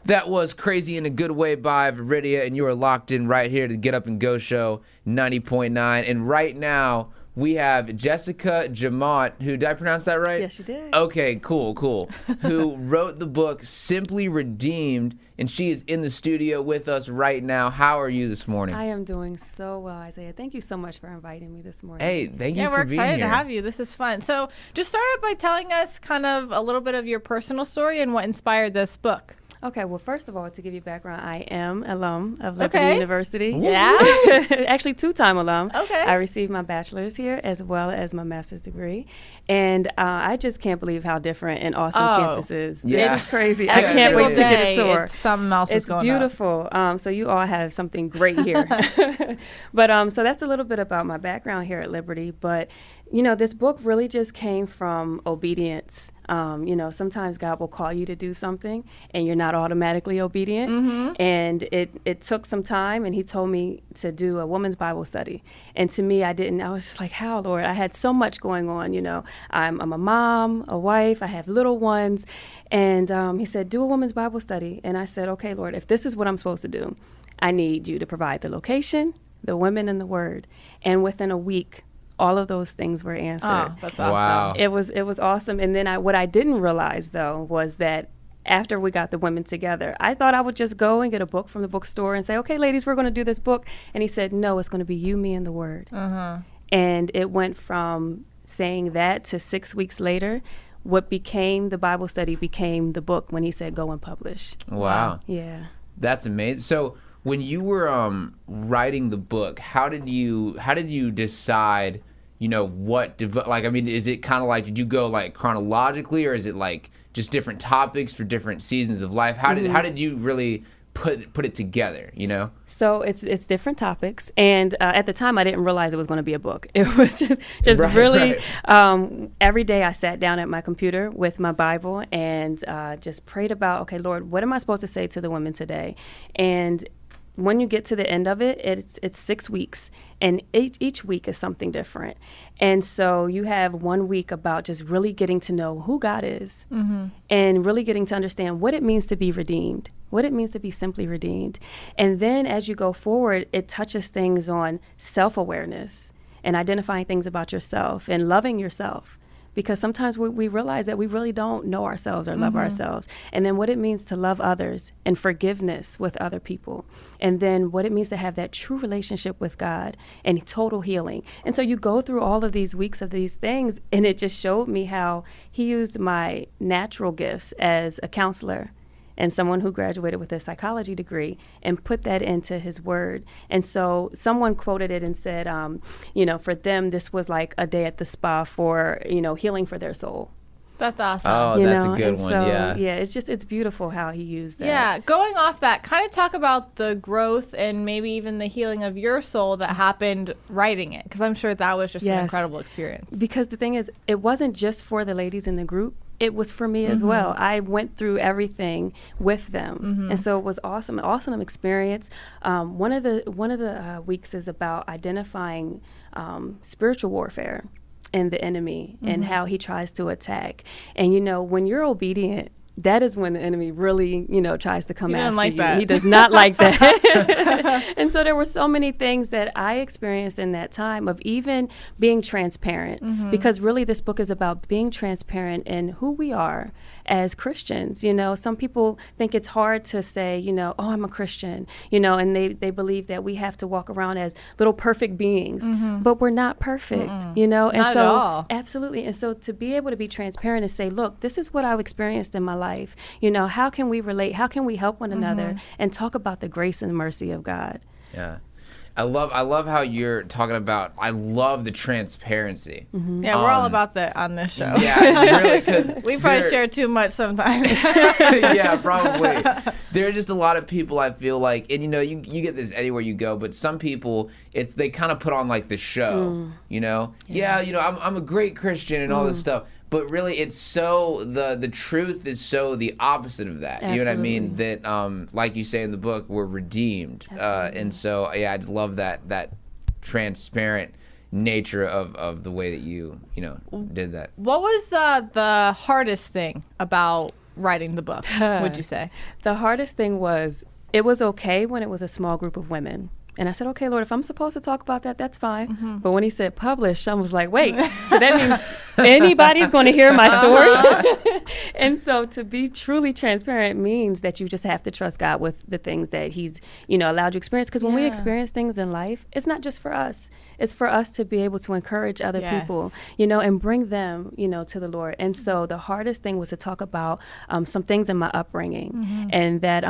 That was Crazy in a Good Way by Viridia, and you are locked in right here to Get Up and Go Show 90.9. And right now, we have Jessica Jemmott, who, did I pronounce that right? Yes, you did. Okay, cool. Who wrote the book Simply Redeemed, and she is in the studio with us right now. How are you this morning? I am doing so well, Isaiah. Thank you so much for inviting me this morning. Hey, thank you for being here. Yeah, we're excited to have you. This is fun. So just start out by telling us kind of a little bit of your personal story and what inspired this book. Okay, well, first of all, to give you background, I am alum of Liberty University. Yeah. Actually, two-time alum. Okay. I received my bachelor's here as well as my master's degree. And I just can't believe how different and awesome campus is. Yeah. This is crazy. Yeah, I can't wait to get a tour. It's something else is going on. It's beautiful. So you all have something great here. But so that's a little bit about my background here at Liberty. But you know, this book really just came from obedience. You know, sometimes God will call you to do something and you're not automatically obedient. Mm-hmm. And it took some time, and he told me to do a women's Bible study. And to me, I was just like, how, Lord? I had so much going on, you know. I'm a mom, a wife, I have little ones. And he said, do a women's Bible study. And I said, okay, Lord, if this is what I'm supposed to do, I need you to provide the location, the women, and the word. And within a week, all of those things were answered. Oh, that's awesome. Wow. It was awesome. And then what I didn't realize, though, was that after we got the women together, I thought I would just go and get a book from the bookstore and say, okay, ladies, we're going to do this book. And he said, no, it's going to be you, me, and the word. Uh-huh. And it went from saying that to 6 weeks later, what became the Bible study became the book when he said, go and publish. Wow. Yeah. That's amazing. So when you were writing the book, how did you decide, you know, like, I mean, is it kind of like, did you go like chronologically, or is it like just different topics for different seasons of life? How did you really put it together, you know? So it's different topics, and at the time I didn't realize it was going to be a book. It was just Right. Every day I sat down at my computer with my Bible and just prayed about, okay, Lord, what am I supposed to say to the women today? And when you get to the end of it, it's 6 weeks, and each week is something different. And so you have 1 week about just really getting to know who God is, Mm-hmm. and really getting to understand what it means to be redeemed, what it means to be simply redeemed. And then as you go forward, it touches things on self-awareness and identifying things about yourself and loving yourself. Because sometimes we realize that we really don't know ourselves or love ourselves. And then what it means to love others and forgiveness with other people. And then what it means to have that true relationship with God and total healing. And so you go through all of these weeks of these things, and it just showed me how he used my natural gifts as a counselor and someone who graduated with a psychology degree and put that into his word. And so someone quoted it and said, you know, for them, this was like a day at the spa for, you know, healing for their soul. That's awesome. Oh, You that's know? a good And one. so, Yeah. it's beautiful how he used that. Yeah, going off that, kind of talk about the growth and maybe even the healing of your soul that happened writing it, because I'm sure that was just an Yes. incredible experience. Because the thing is, it wasn't just for the ladies in the group. It was for me as well. I went through everything with them, and so it was awesome, an awesome experience. One of the weeks is about identifying spiritual warfare and the enemy and how he tries to attack. And you know, when you're obedient, that is when the enemy really, you know, tries to come after like you. that. He does not like that. And so there were so many things that I experienced in that time of even being transparent, because really this book is about being transparent in who we are as Christians. You know, some people think it's hard to say, you know, oh, I'm a Christian, you know, and they believe that we have to walk around as little perfect beings, but we're not perfect, you know. And Not so at all. absolutely. And so to be able to be transparent and say, look, this is what I've experienced in my life. You know, how can we relate? How can we help one another and talk about the grace and mercy of God? Yeah. I love how you're talking about, I love the transparency. Yeah, we're all about that on this show. Yeah, really, because We probably share too much sometimes. yeah, probably. There are just a lot of people, I feel like, and you know, you get this anywhere you go, but some people, they kind of put on like the show, you know? Yeah, you know, I'm a great Christian and all this stuff. But really, it's so, the truth is so the opposite of that. You know what I mean? That, like you say in the book, we're redeemed. And so, yeah, I just love that transparent nature of the way that you know, did that. What was the hardest thing about writing the book, would you say? The hardest thing was, it was okay when it was a small group of women. And I said, okay, Lord, if I'm supposed to talk about that, that's fine. But when he said publish, I was like, wait, so that means anybody's going to hear my story? And so to be truly transparent means that you just have to trust God with the things that he's, allowed you to experience. Because when we experience things in life, it's not just for us. It's for us to be able to encourage other people, and bring them, to the Lord. And so the hardest thing was to talk about some things in my upbringing, and that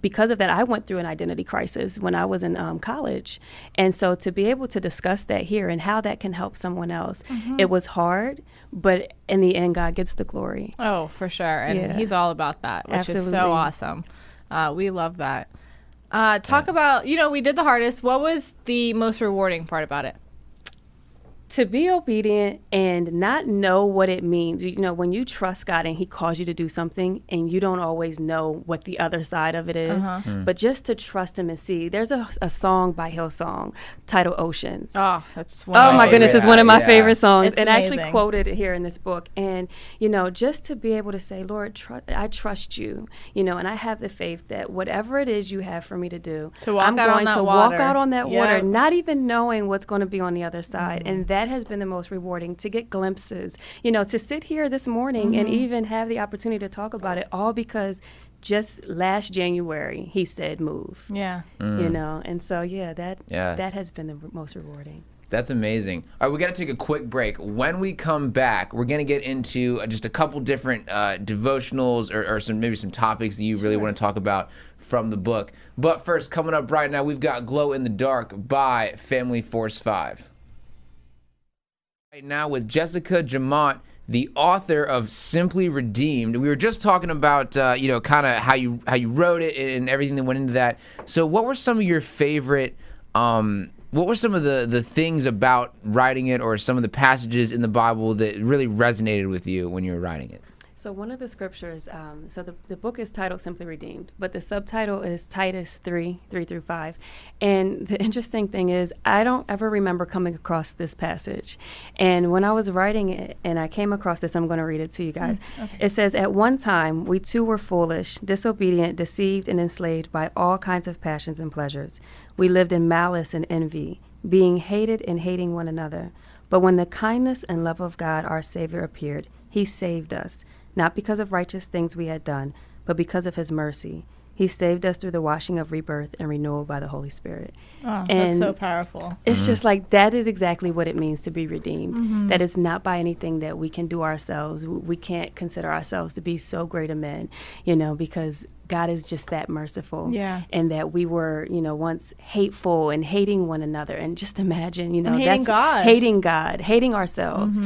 because of that, I went through an identity crisis when I was in college. And so to be able to discuss that here and how that can help someone else, it was hard, but in the end, God gets the glory. Oh, for sure. And he's all about that, which is so awesome. We love that. Talk about, we did the hardest. What was the most rewarding part about it? To be obedient and not know what it means. When you trust God and he calls you to do something and you don't always know what the other side of it is, but just to trust him and see. There's a song by Hillsong titled Oceans. Oh, that's one of my goodness, it's one of my favorite songs. It's and amazing. I actually quoted it here in this book. And, just to be able to say, Lord, I trust you, and I have the faith that whatever it is you have for me to do, I'm going to walk out on that water, not even knowing what's going to be on the other side. And that has been the most rewarding, to get glimpses, to sit here this morning and even have the opportunity to talk about it, all because just last January he said move. And so that has been the most rewarding. That's amazing. All right, we got to take a quick break. When we come back, we're going to get into just a couple different devotionals or maybe some topics that you really want to talk about from the book. But first, coming up right now, we've got Glow in the Dark by Family Force 5. Right now with Jessica Jemmott, the author of Simply Redeemed. We were just talking about, kind of how you wrote it and everything that went into that. So what were some of your favorite, what were some of the things about writing it, or some of the passages in the Bible that really resonated with you when you were writing it? So one of the scriptures, the book is titled Simply Redeemed, but the subtitle is Titus 3:3-5. And the interesting thing is, I don't ever remember coming across this passage. And when I was writing it and I came across this, I'm going to read it to you guys. Okay. It says, "At one time, we too were foolish, disobedient, deceived, and enslaved by all kinds of passions and pleasures. We lived in malice and envy, being hated and hating one another. But when the kindness and love of God, our Savior, appeared, he saved us, not because of righteous things we had done, but because of his mercy. He saved us through the washing of rebirth and renewal by the Holy Spirit." Oh, and that's so powerful. It's just like, that is exactly what it means to be redeemed. That is not by anything that we can do ourselves. We can't consider ourselves to be so great a men, because God is just that merciful. And that we were, once hateful and hating one another. And just imagine, hating God. Hating God, hating ourselves,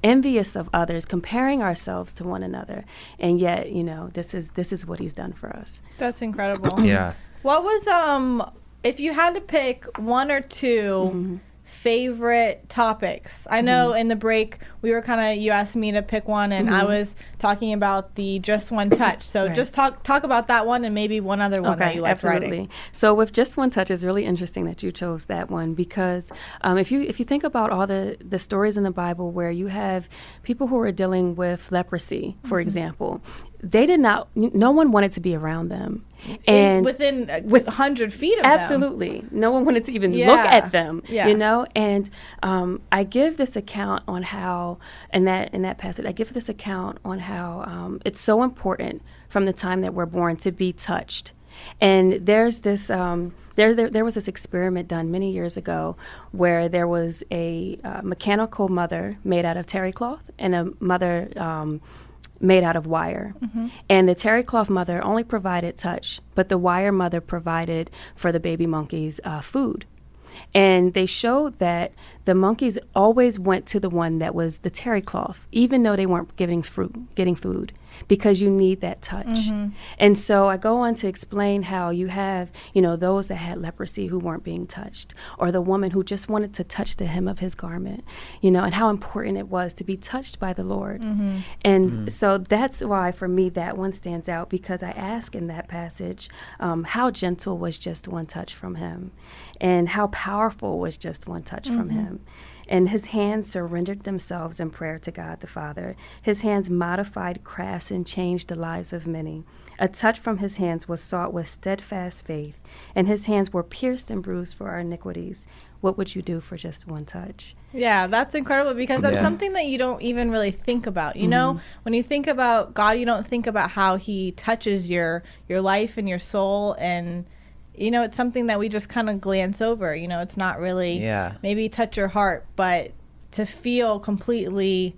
envious of others, comparing ourselves to one another. And yet, this is what he's done for us. That's incredible. Yeah. What was, if you had to pick one or two favorite topics? I know in the break you asked me to pick one, and I was talking about the Just One Touch. So just talk about that one and maybe one other one that you liked writing. So with Just One Touch, it's really interesting that you chose that one, because if you think about all the stories in the Bible where you have people who are dealing with leprosy, for example, no one wanted to be around them. And within 100 feet of them. Absolutely. No one wanted to even look at them, And I give this account on how, in that passage, I give this account on how it's so important from the time that we're born to be touched. And there's this, there was this experiment done many years ago where there was a mechanical mother made out of terry cloth and a mother made out of wire. And the terry cloth mother only provided touch, but the wire mother provided for the baby monkeys food. And they showed that the monkeys always went to the one that was the terry cloth, even though they weren't getting food, because you need that touch. And so I go on to explain how you have, those that had leprosy who weren't being touched, or the woman who just wanted to touch the hem of his garment, and how important it was to be touched by the Lord. And so that's why, for me, that one stands out, because I ask in that passage, how gentle was just one touch from him, and how powerful was just one touch from him. and his hands surrendered themselves in prayer to God the Father. His hands modified crafts and changed the lives of many. A touch from his hands was sought with steadfast faith, and his hands were pierced and bruised for our iniquities. What would you do for just one touch? Yeah, that's incredible because that's something that you don't even really think about. You know, when you think about God, you don't think about how he touches your life and your soul, and you know, it's something that we just kind of glance over. You know, it's not really maybe touch your heart, but to feel completely,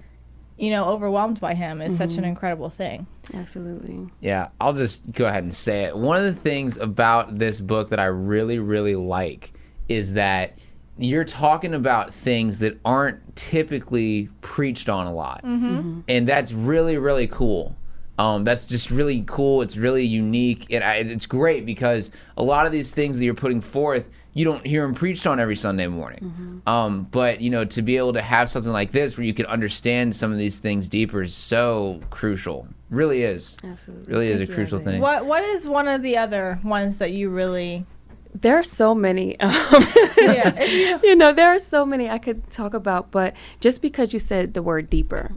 you know, overwhelmed by him is such an incredible thing. Absolutely. Yeah, I'll just go ahead and say it. One of the things about this book that I really, really like is that you're talking about things that aren't typically preached on a lot. And that's really, really cool. That's just really cool. It's really unique. It's great because a lot of these things that you're putting forth, you don't hear them preached on every Sunday morning. But, you know, to be able to have something like this where you can understand some of these things deeper is so crucial. Really is. Absolutely. Really is a crucial thing. What is one of the other ones that you really... There are so many. You know, there are so many I could talk about, but just because you said the word deeper,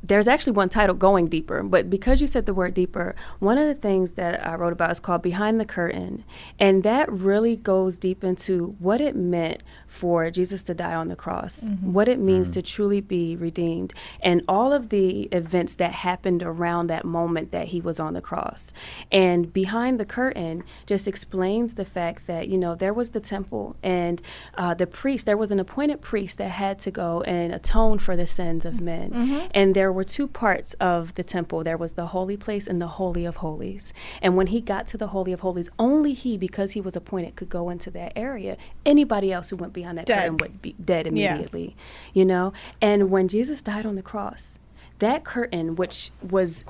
there's actually one title, Going Deeper, but because you said the word deeper, one of the things that I wrote about is called Behind the Curtain, and that really goes deep into what it meant for Jesus to die on the cross, what it means to truly be redeemed, and all of the events that happened around that moment that he was on the cross. And Behind the Curtain just explains the fact that, you know, there was the temple, and the priest, there was an appointed priest that had to go and atone for the sins of men. And there were two parts of the temple. There was the holy place and the Holy of Holies. And when he got to the Holy of Holies, only he, because he was appointed, could go into that area. Anybody else who went behind that curtain would be dead immediately, you know? And when Jesus died on the cross, that curtain, which was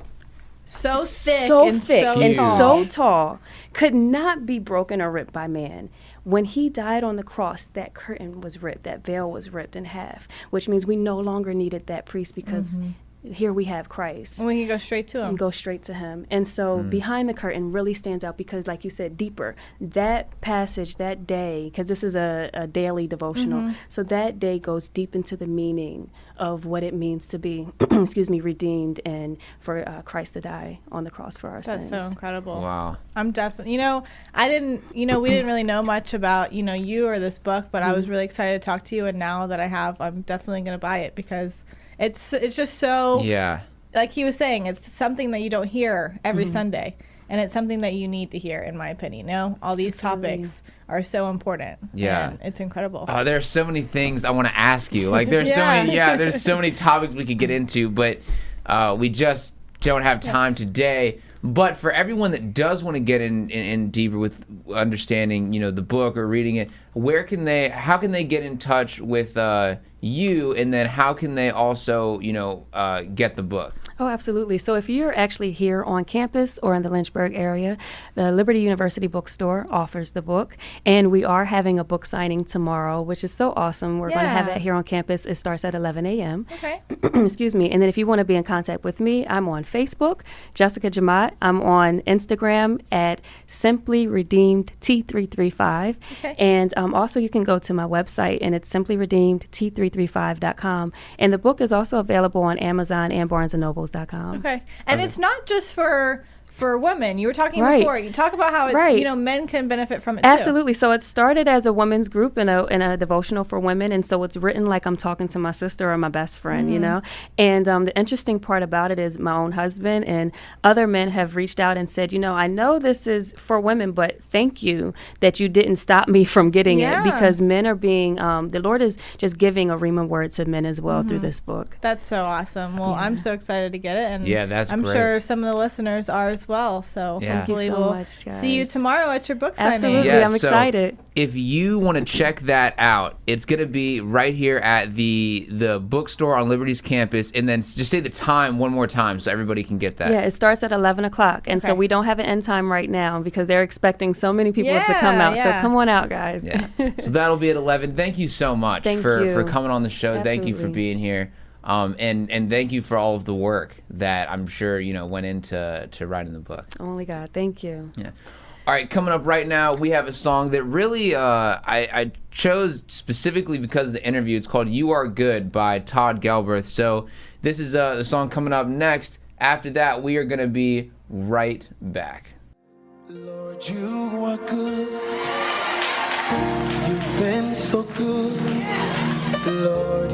so thick and so tall, could not be broken or ripped by man. When he died on the cross, that curtain was ripped, that veil was ripped in half, which means we no longer needed that priest because here we have Christ. And we can go straight to him. And go straight to him. And so Behind the Curtain really stands out because, like you said, deeper. That passage, that day, because this is a daily devotional, so that day goes deep into the meaning of what it means to be, redeemed, and for Christ to die on the cross for our sins. That's so incredible. Wow. I'm definitely, we didn't really know much about, you or this book, but I was really excited to talk to you. And now that I have, I'm definitely going to buy it because it's just so, like he was saying, it's something that you don't hear every Sunday. And it's something that you need to hear, in my opinion. All these topics are so important. Yeah. And it's incredible. There's so many things I want to ask you. Like, there's there's so many topics we could get into, but we just don't have time today. But for everyone that does want to get in deeper with understanding, the book or reading it, how can they get in touch with you, and then how can they also, get the book? Oh, absolutely. So if you're actually here on campus or in the Lynchburg area, the Liberty University Bookstore offers the book, and we are having a book signing tomorrow, which is so awesome. We're going to have that here on campus. It starts at 11 a.m. Okay. Excuse me. And then if you want to be in contact with me, I'm on Facebook, Jessica Jemmott. I'm on Instagram at Simply Redeemed T335. Okay. And also you can go to my website, and it's simplyredeemedT335.com. And the book is also available on Amazon and BarnesandNobles.com. Okay. And it's not just for women. You were talking before. You talk about how it's, men can benefit from it too. Absolutely. So it started as a women's group in a devotional for women, and so it's written like I'm talking to my sister or my best friend, And the interesting part about it is my own husband and other men have reached out and said, I know this is for women, but thank you that you didn't stop me from getting it, because men are being, the Lord is just giving a rhema word to men as well through this book. That's so awesome. Well, I'm so excited to get it, and I'm great. sure some of the listeners are as well. So hopefully we'll see you tomorrow at your book signing. Absolutely, I'm excited. If you want to check that out, it's going to be right here at the bookstore on Liberty's campus, and then just say the time one more time so everybody can get that. Yeah, it starts at 11 o'clock, and so we don't have an end time right now because they're expecting so many people to come out. So come on out, guys. Yeah. So that'll be at 11. Thank you so much for coming on the show. Absolutely. Thank you for being here. And thank you for all of the work that I'm sure went into writing the book. Only God, thank you. Yeah. All right, coming up right now, we have a song that really I chose specifically because of the interview. It's called You Are Good by Todd Galbraith. So this is the song coming up next. After that, we are going to be right back. Lord, you are good. You've been so good. Lord,